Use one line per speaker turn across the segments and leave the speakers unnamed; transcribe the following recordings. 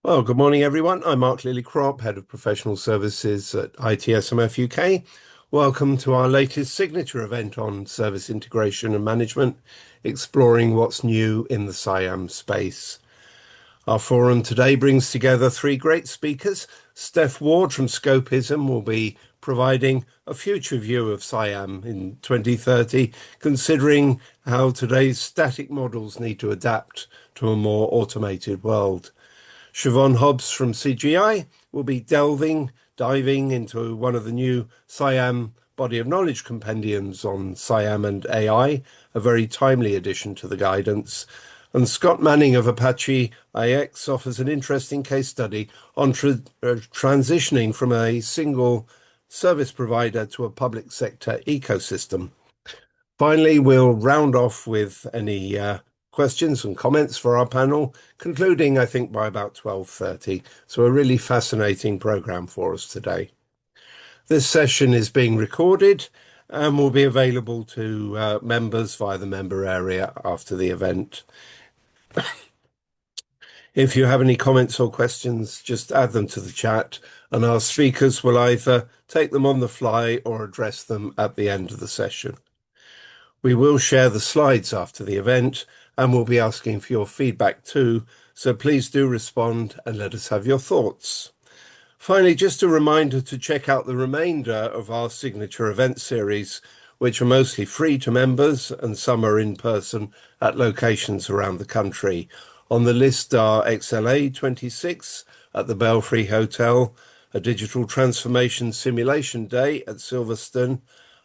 Well, good morning, everyone. I'm Mark Lillycrop, Head of Professional Services at ITSMF UK. Welcome to our latest signature event on service integration and management, exploring what's new in the SIAM space. Our forum today brings together three great speakers. Steph Ward from Scopism will be providing a future view of SIAM in 2030, considering how today's static models need to adapt to a more automated world. Siobhan Hobbs from CGI will be diving into one of the new SIAM body of knowledge compendiums on SIAM and AI, a very timely addition to the guidance. And Scott Manning of Apache IX offers an interesting case study on transitioning from a single service provider to a public sector ecosystem. Finally, we'll round off with any questions and comments for our panel, concluding, I think, by about 12:30. So a really fascinating program for us today. This session is being recorded and will be available to members via the member area after the event. If you have any comments or questions, just add them to the chat, and our speakers will either take them on the fly or address them at the end of the session. We will share the slides after the event and we'll be asking for your feedback too, so please do respond and let us have your thoughts. Finally, just a reminder to check out the remainder of our signature event series, which are mostly free to members and some are in person at locations around the country. On the list are XLA 26 at the Belfry Hotel, a digital transformation simulation day at Silverstone,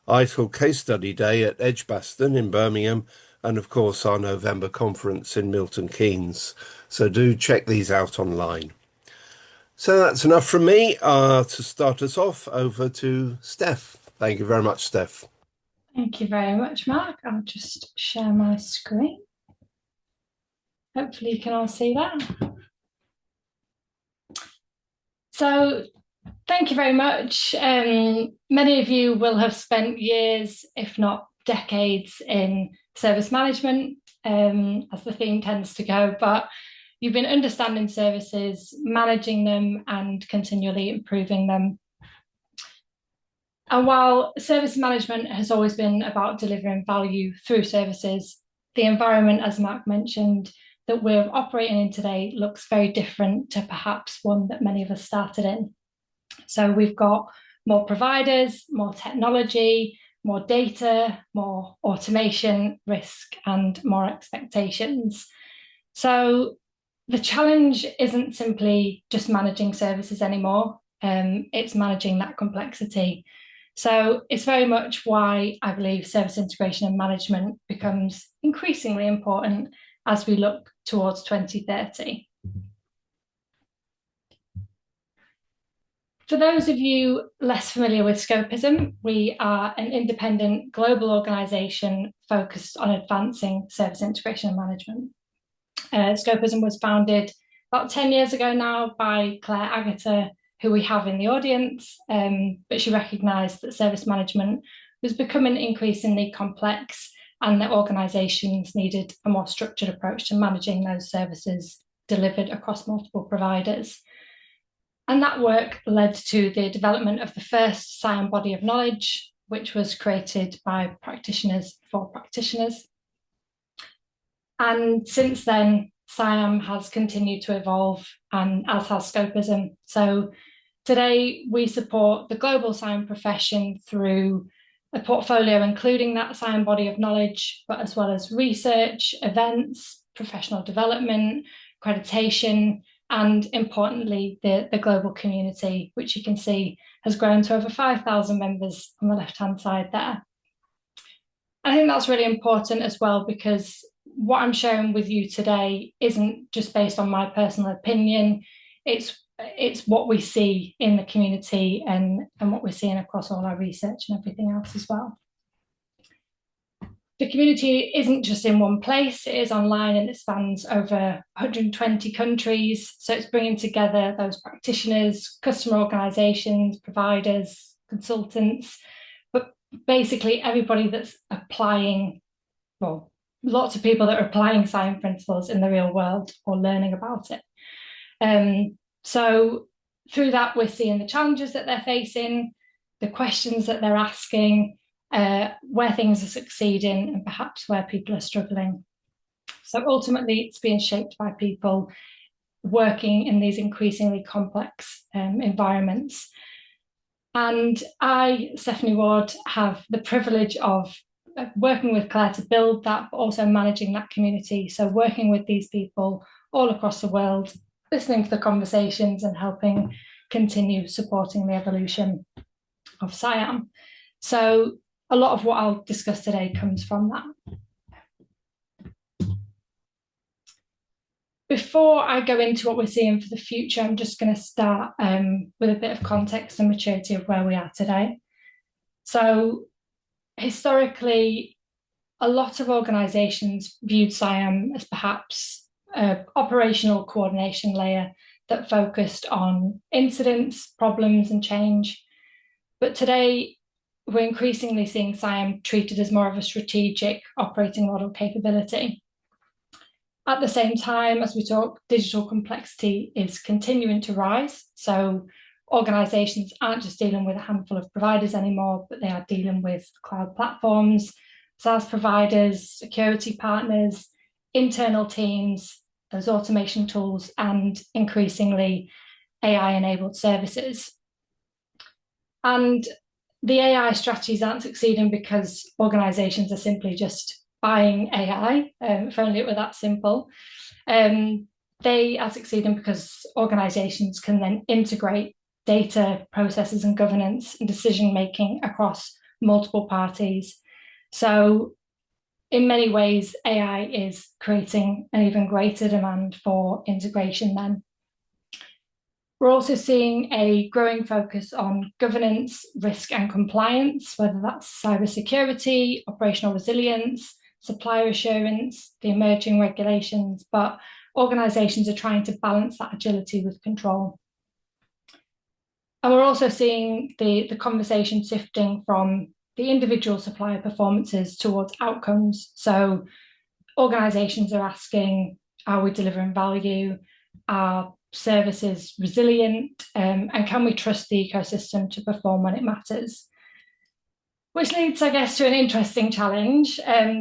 ITIL Case Study Day at Edgbaston in Birmingham, and of course our November conference in Milton Keynes. So do check these out online. So that's enough from me. To start us off, over to Steph. Thank you very much, Steph.
Thank you very much, Mark. I'll just share my screen. Hopefully you can all see that. So thank you very much. Many of you will have spent years, if not decades, in service management, as the theme tends to go, but you've been understanding services, managing them, and continually improving them. And while service management has always been about delivering value through services, the environment, as Mark mentioned, that we're operating in today looks very different to perhaps one that many of us started in. So we've got more providers, more technology, more data, more automation, risk, and more expectations. So the challenge isn't simply just managing services anymore. It's managing that complexity. So it's very much why I believe service integration and management becomes increasingly important as we look towards 2030. For those of you less familiar with Scopism, we are an independent global organisation focused on advancing service integration and management. Scopism was founded about 10 years ago now by Claire Agata, who we have in the audience, but she recognised that service management was becoming increasingly complex and that organisations needed a more structured approach to managing those services delivered across multiple providers. And that work led to the development of the first SIAM body of knowledge, which was created by practitioners for practitioners. And since then, SIAM has continued to evolve, and as has Scopism. So today we support the global SIAM profession through a portfolio including that SIAM body of knowledge, but as well as research, events, professional development, accreditation, and importantly, the global community, which you can see has grown to over 5,000 members on the left-hand side there. I think that's really important as well, because what I'm sharing with you today isn't just based on my personal opinion. It's what we see in the community and what we're seeing across all our research and everything else as well. The community isn't just in one place, it is online and it spans over 120 countries. So it's bringing together those practitioners, customer organisations, providers, consultants, but basically everybody that's applying, well, lots of people that are applying SIAM principles in the real world or learning about it. So through that, we're seeing the challenges that they're facing, the questions that they're asking, where things are succeeding, and perhaps where people are struggling. So ultimately, it's being shaped by people working in these increasingly complex environments. And I, Stephanie Ward, have the privilege of working with Claire to build that, but also managing that community. So working with these people all across the world, listening to the conversations and helping continue supporting the evolution of SIAM. So a lot of what I'll discuss today comes from that. Before I go into what we're seeing for the future, I'm just going to start with a bit of context and maturity of where we are today. So historically, a lot of organisations viewed SIAM as perhaps an operational coordination layer that focused on incidents, problems, and change. But today, we're increasingly seeing SIAM treated as more of a strategic operating model capability. At the same time, as we talk, digital complexity is continuing to rise. So organisations aren't just dealing with a handful of providers anymore, but they are dealing with cloud platforms, SaaS providers, security partners, internal teams, those automation tools, and increasingly AI-enabled services. And the AI strategies aren't succeeding because organisations are simply just buying AI, if only it were that simple. They are succeeding because organisations can then integrate data, processes and governance and decision-making across multiple parties. So in many ways, AI is creating an even greater demand for integration then. We're also seeing a growing focus on governance, risk and compliance, whether that's cybersecurity, operational resilience, supplier assurance, the emerging regulations, but organisations are trying to balance that agility with control. And we're also seeing the conversation shifting from the individual supplier performances towards outcomes. So organisations are asking, are we delivering value? Are services resilient? And can we trust the ecosystem to perform when it matters? Which leads, I guess, to an interesting challenge,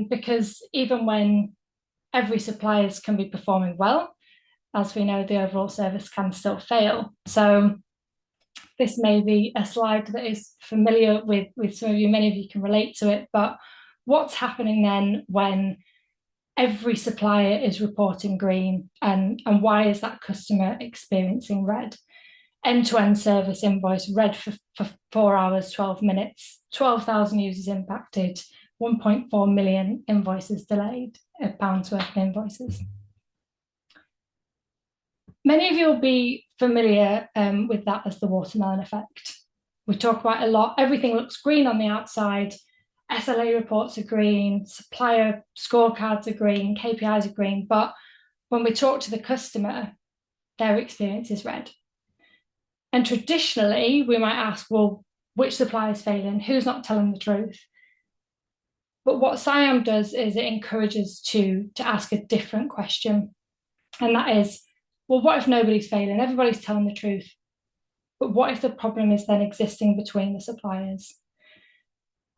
because even when every supplier can be performing well, as we know, the overall service can still fail. So this may be a slide that is familiar with some of you, many of you can relate to it, but what's happening then when every supplier is reporting green, and why is that customer experiencing red? End-to-end service invoice red for 4 hours, 12 minutes, 12,000 users impacted, 1.4 million invoices delayed, £1 worth of invoices. Many of you will be familiar with that as the watermelon effect. We talk about it a lot. Everything looks green on the outside. SLA reports are green, supplier scorecards are green, KPIs are green, but when we talk to the customer, their experience is red. And traditionally, we might ask, well, which supplier is failing? Who's not telling the truth? But what SIAM does is it encourages to ask a different question. And that is, well, what if nobody's failing? Everybody's telling the truth. But what if the problem is then existing between the suppliers?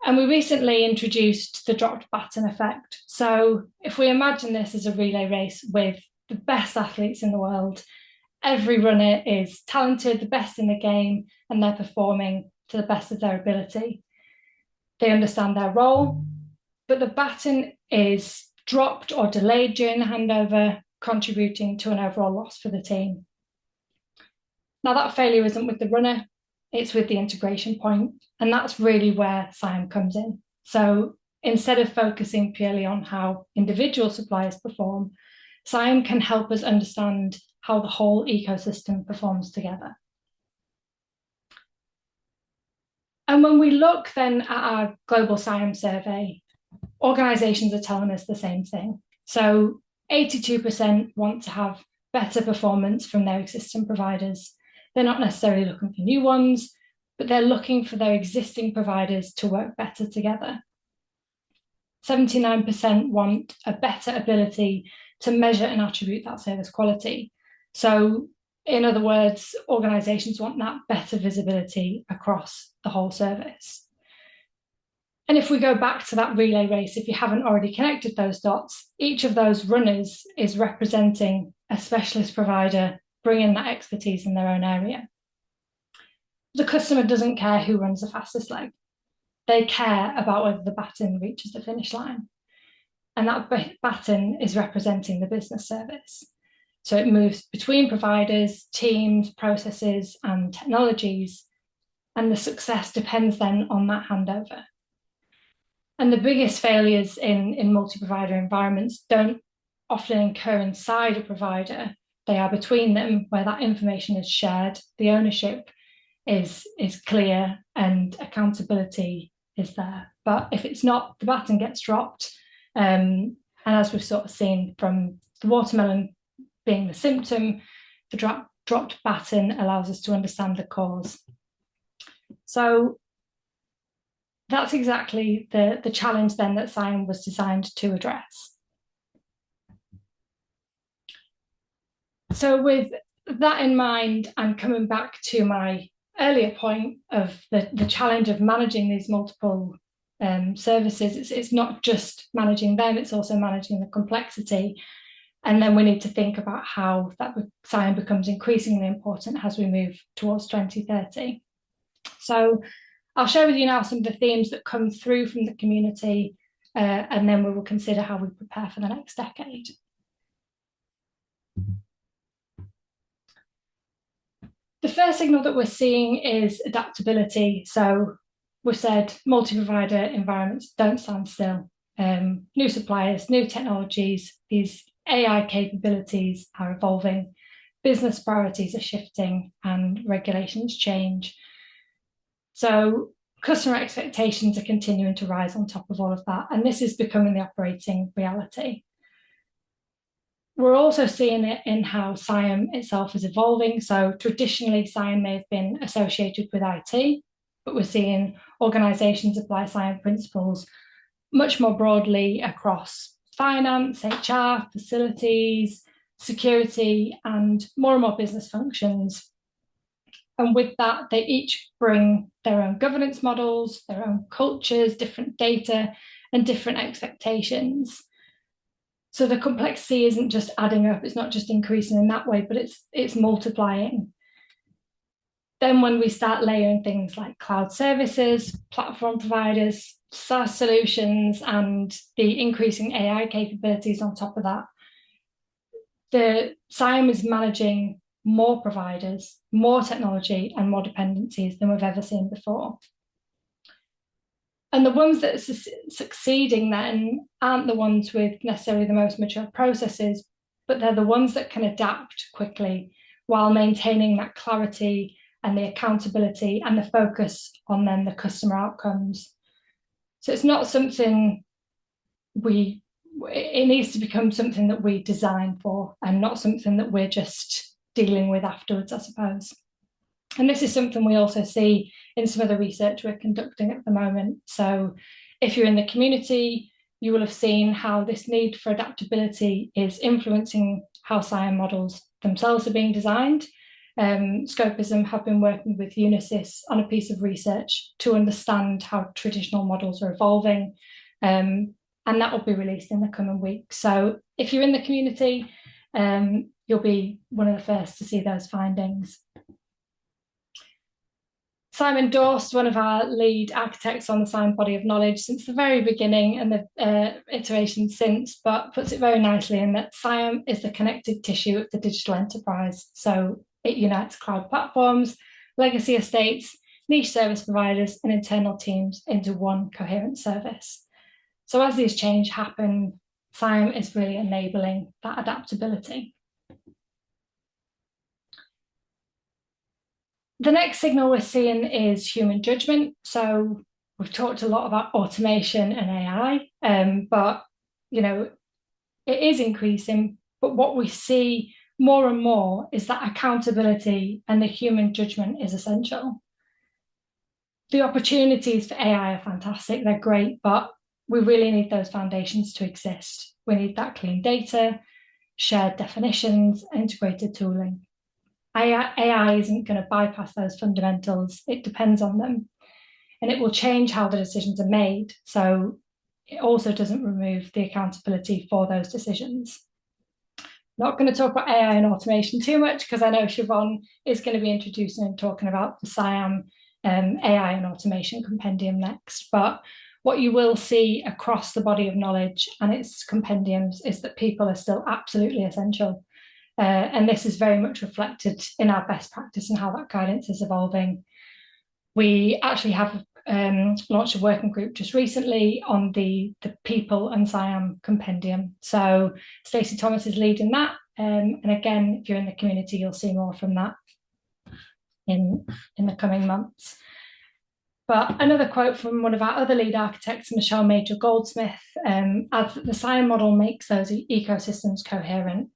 And we recently introduced the dropped baton effect. So if we imagine this as a relay race with the best athletes in the world, every runner is talented, the best in the game, and they're performing to the best of their ability. They understand their role, but the baton is dropped or delayed during the handover, contributing to an overall loss for the team. Now, that failure isn't with the runner, it's with the integration point, and that's really where SIAM comes in. So instead of focusing purely on how individual suppliers perform, SIAM can help us understand how the whole ecosystem performs together. And when we look then at our global SIAM survey, organisations are telling us the same thing. So 82% want to have better performance from their existing providers. They're not necessarily looking for new ones, but they're looking for their existing providers to work better together. 79% want a better ability to measure and attribute that service quality. So In other words, organisations want that better visibility across the whole service. And if we go back to that relay race, if you haven't already connected those dots, each of those runners is representing a specialist provider bringing that expertise in their own area. The customer doesn't care who runs the fastest leg. They care about whether the baton reaches the finish line. And that baton is representing the business service. So it moves between providers, teams, processes, and technologies. And the success depends then on that handover. And the biggest failures in multi-provider environments don't often occur inside a provider. They are between them, where that information is shared, the ownership is clear, and accountability is there. But if it's not, the baton gets dropped. And as we've sort of seen from the watermelon being the symptom, the dropped baton allows us to understand the cause. So that's exactly the challenge then that SIAM was designed to address. So with that in mind, and coming back to my earlier point of the challenge of managing these multiple services, it's not just managing them, it's also managing the complexity. And then we need to think about how that SIAM becomes increasingly important as we move towards 2030. So I'll share with you now some of the themes that come through from the community, and then we will consider how we prepare for the next decade. The first signal that we're seeing is adaptability. So we've said multi-provider environments don't stand still. New suppliers, new technologies, these AI capabilities are evolving, business priorities are shifting, and regulations change. So customer expectations are continuing to rise on top of all of that, and this is becoming the operating reality. We're also seeing it in how SIAM itself is evolving. So traditionally, SIAM may have been associated with IT, but we're seeing organisations apply SIAM principles much more broadly across finance, HR, facilities, security, and more business functions. And with that, they each bring their own governance models, their own cultures, different data, and different expectations. So the complexity isn't just adding up, it's not just increasing in that way, but it's multiplying. Then when we start layering things like cloud services, platform providers, SaaS solutions, and the increasing AI capabilities on top of that, the SIAM is managing more providers, more technology, and more dependencies than we've ever seen before. And the ones that are succeeding then aren't the ones with necessarily the most mature processes, but they're the ones that can adapt quickly while maintaining that clarity and the accountability and the focus on then the customer outcomes. So it's not something it needs to become something that we design for and not something that we're just dealing with afterwards, I suppose. And this is something we also see in some of the research we're conducting at the moment. So if you're in the community, you will have seen how this need for adaptability is influencing how SIAM models themselves are being designed. Scopism have been working with Unisys on a piece of research to understand how traditional models are evolving, and that will be released in the coming weeks. So if you're in the community, you'll be one of the first to see those findings. SIAM endorsed one of our lead architects on the SIAM body of knowledge since the very beginning and the iterations since, but puts it very nicely in that SIAM is the connective tissue of the digital enterprise. So it unites cloud platforms, legacy estates, niche service providers, and internal teams into one coherent service. So as these changes happen, SIAM is really enabling that adaptability. The next signal we're seeing is human judgment. So we've talked a lot about automation and AI, but it is increasing. But what we see more and more is that accountability and the human judgment is essential. The opportunities for AI are fantastic, they're great, but we really need those foundations to exist. We need that clean data, shared definitions, integrated tooling. AI isn't going to bypass those fundamentals. It depends on them, and it will change how the decisions are made. So it also doesn't remove the accountability for those decisions. Not going to talk about AI and automation too much because I know Siobhan is going to be introducing and talking about the SIAM AI and automation compendium next. But what you will see across the body of knowledge and its compendiums is that people are still absolutely essential. And this is very much reflected in our best practice and how that guidance is evolving. We actually have launched a working group just recently on the people and SIAM compendium. So Stacey Thomas is leading that. And again, if you're in the community, you'll see more from that in the coming months. But another quote from one of our other lead architects, Michelle Major Goldsmith, adds that the SIAM model makes those ecosystems coherent,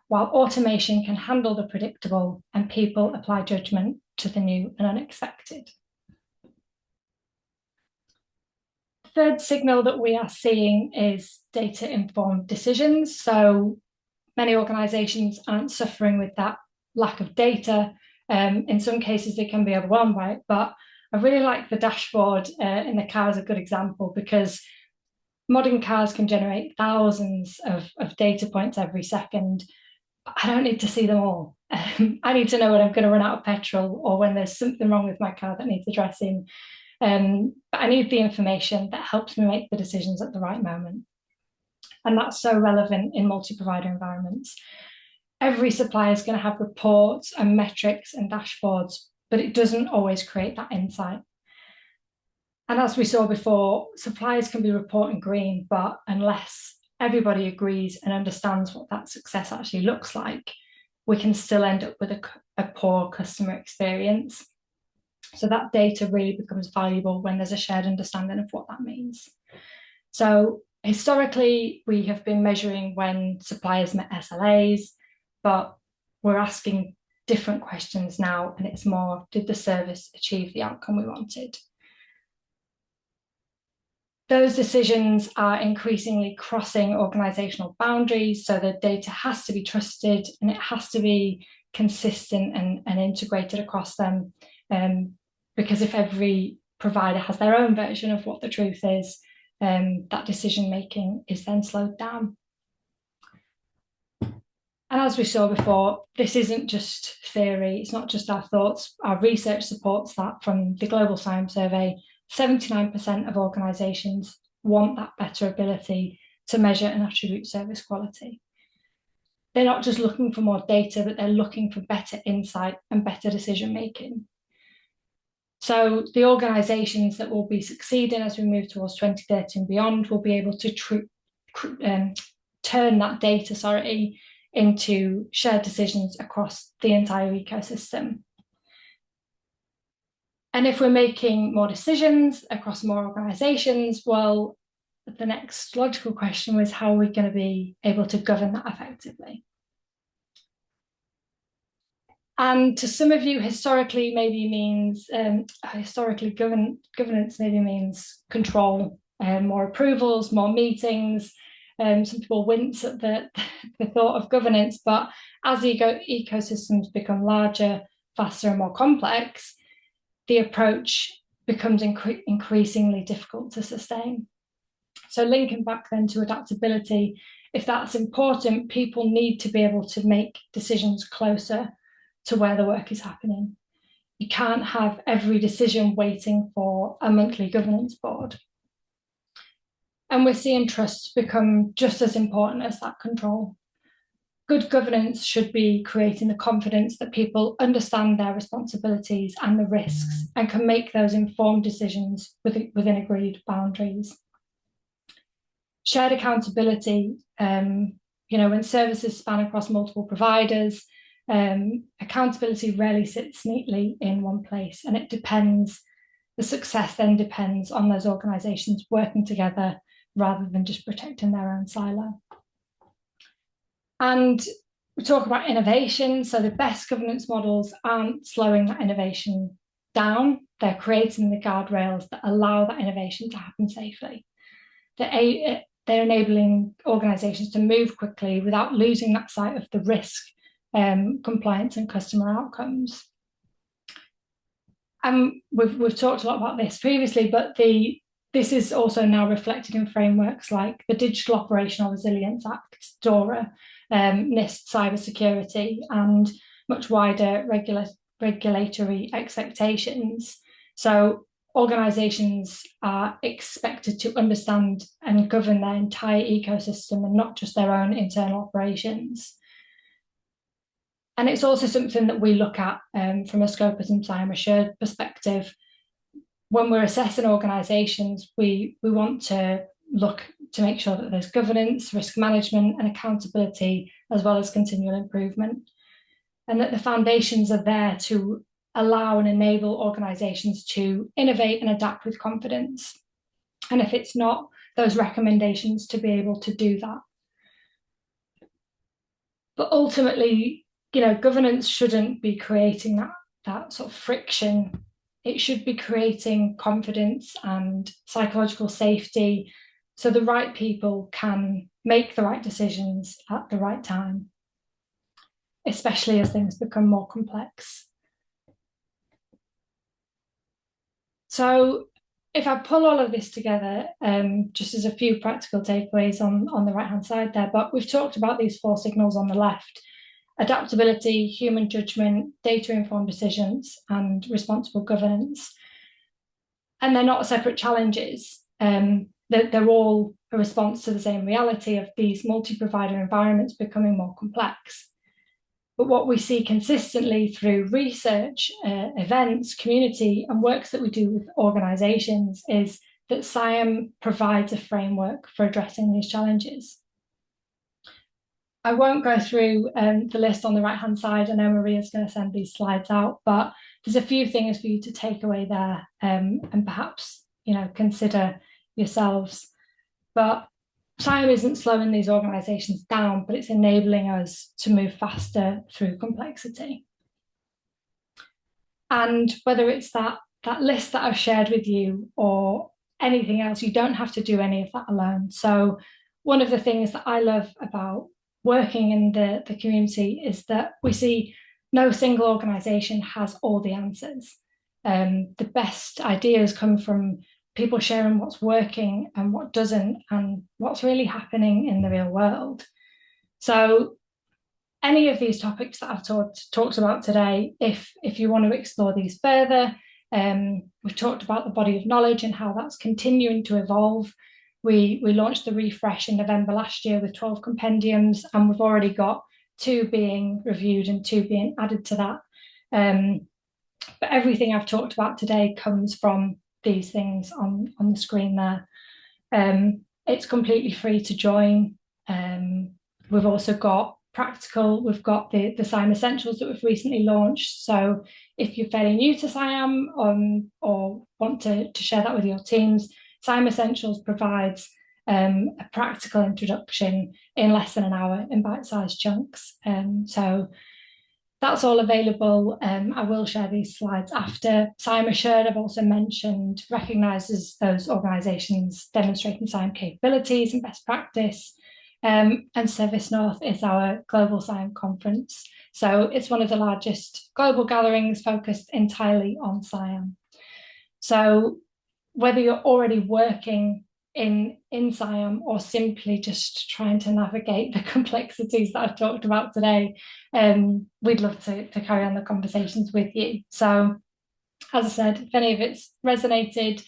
while automation can handle the predictable and people apply judgment to the new and unexpected. Third signal that we are seeing is data-informed decisions. So many organizations aren't suffering with that lack of data. In some cases, they can be overwhelmed by it, but I really like the dashboard in the car as a good example, because modern cars can generate thousands of data points every second. But I don't need to see them all. I need to know when I'm going to run out of petrol or when there's something wrong with my car that needs addressing. But I need the information that helps me make the decisions at the right moment. And that's so relevant in multi-provider environments. Every supplier is going to have reports and metrics and dashboards, but it doesn't always create that insight. And as we saw before, suppliers can be reporting green, but unless everybody agrees and understands what that success actually looks like, we can still end up with a poor customer experience. So that data really becomes valuable when there's a shared understanding of what that means. So historically, we have been measuring when suppliers met SLAs, but we're asking different questions now, and it's more, did the service achieve the outcome we wanted? Those decisions are increasingly crossing organizational boundaries, so the data has to be trusted and it has to be consistent and integrated across them. Because if every provider has their own version of what the truth is, that decision making is then slowed down. And as we saw before, this isn't just theory, it's not just our thoughts. Our research supports that from the Global SIAM survey. 79% of organisations want that better ability to measure and attribute service quality. They're not just looking for more data, but they're looking for better insight and better decision making. So the organisations that will be succeeding as we move towards 2030 and beyond will be able to turn that data, into shared decisions across the entire ecosystem. And if we're making more decisions across more organisations, well, the next logical question was, how are we going to be able to govern that effectively? And to some of you, historically maybe means, governance maybe means control, more approvals, more meetings. Some people wince at the thought of governance, but as ecosystems become larger, faster and more complex, the approach becomes increasingly difficult to sustain. So linking back then to adaptability, if that's important, people need to be able to make decisions closer to where the work is happening. You can't have every decision waiting for a monthly governance board. And we're seeing trust become just as important as that control. Good governance should be creating the confidence that people understand their responsibilities and the risks and can make those informed decisions within agreed boundaries. Shared accountability, when services span across multiple providers, accountability rarely sits neatly in one place, and the success then depends on those organisations working together rather than just protecting their own silo. And we talk about innovation. So the best governance models aren't slowing that innovation down. They're creating the guardrails that allow that innovation to happen safely. They're enabling organisations to move quickly without losing that sight of the risk compliance and customer outcomes. We've talked a lot about this previously, but this is also now reflected in frameworks like the Digital Operational Resilience Act, DORA, NIST cybersecurity, and much wider regulatory expectations. So organisations are expected to understand and govern their entire ecosystem and not just their own internal operations. And it's also something that we look at from a Scopism SIAM Assured perspective. When we're assessing organisations, we want to look to make sure that there's governance, risk management, and accountability, as well as continual improvement, and that the foundations are there to allow and enable organisations to innovate and adapt with confidence. And if it's not, those recommendations to be able to do that. But ultimately, governance shouldn't be creating that sort of friction. It should be creating confidence and psychological safety so the right people can make the right decisions at the right time, especially as things become more complex. So if I pull all of this together, just as a few practical takeaways on the right-hand side there, but we've talked about these 4 signals on the left: adaptability, human judgment, data-informed decisions, and responsible governance. And they're not separate challenges. They're all a response to the same reality of these multi-provider environments becoming more complex. But what we see consistently through research, events, community, and works that we do with organisations is that SIAM provides a framework for addressing these challenges. I won't go through the list on the right-hand side. I know Maria's going to send these slides out, but there's a few things for you to take away there and perhaps, consider yourselves. But SIAM isn't slowing these organisations down, but it's enabling us to move faster through complexity. And whether it's that list that I've shared with you or anything else, you don't have to do any of that alone. So one of the things that I love about working in the community is that we see no single organisation has all the answers. The best ideas come from people sharing what's working and what doesn't, and what's really happening in the real world. So any of these topics that I've talked about today, if you want to explore these further, we've talked about the body of knowledge and how that's continuing to evolve. We launched the refresh in November last year with 12 compendiums, and we've already got 2 being reviewed and 2 being added to that. But everything I've talked about today comes from these things on the screen there. It's completely free to join. We've also got practical, we've got the SIAM Essentials that we've recently launched. So if you're fairly new to SIAM or want to share that with your teams, SIAM Essentials provides a practical introduction in less than an hour in bite-sized chunks. So that's all available. I will share these slides after. SIAM Assured, I've also mentioned, recognises those organisations demonstrating SIAM capabilities and best practice. And Service North is our global SIAM conference. So it's one of the largest global gatherings focused entirely on SIAM. So whether you're already working in SIAM or simply just trying to navigate the complexities that I've talked about today, we'd love to carry on the conversations with you. So as I said, if any of it's resonated,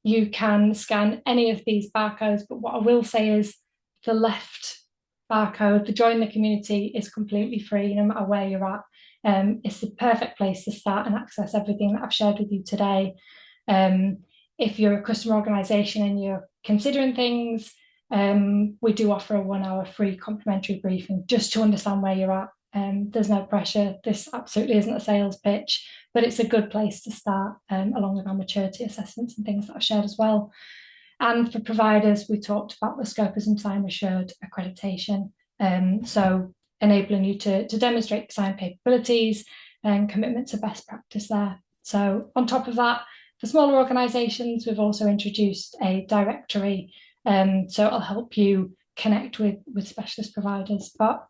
you can scan any of these barcodes, but what I will say is the left barcode, the join the community, is completely free no matter where you're at. It's the perfect place to start and access everything that I've shared with you today. If you're a customer organisation and you're considering things, we do offer a 1-hour free complimentary briefing just to understand where you're at. There's no pressure. This absolutely isn't a sales pitch, but it's a good place to start, along with our maturity assessments and things that I've shared as well. And for providers, we talked about the Scopism SIAM Assured accreditation. So enabling you to demonstrate SIAM capabilities and commitment to best practice there. So on top of that, for smaller organisations, we've also introduced a directory, so it'll help you connect with specialist providers. But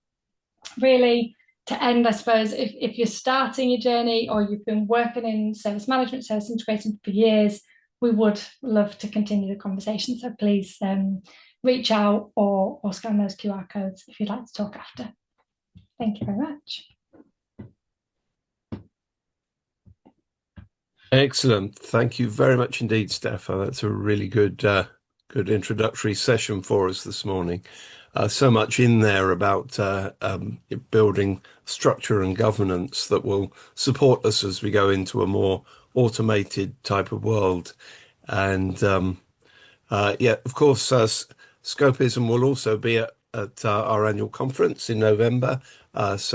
really, to end, I suppose, if you're starting your journey or you've been working in service management, service integration for years, we would love to continue the conversation. So please reach out or scan those QR codes if you'd like to talk after. Thank you very much.
Excellent. Thank you very much indeed, Steph. That's a really good introductory session for us this morning. So much in there about building structure and governance that will support us as we go into a more automated type of world. And yeah, of course, Scopism will also be at our annual conference in November. As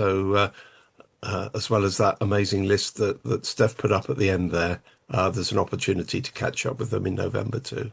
well as that amazing list that Steph put up at the end there, there's an opportunity to catch up with them in November too.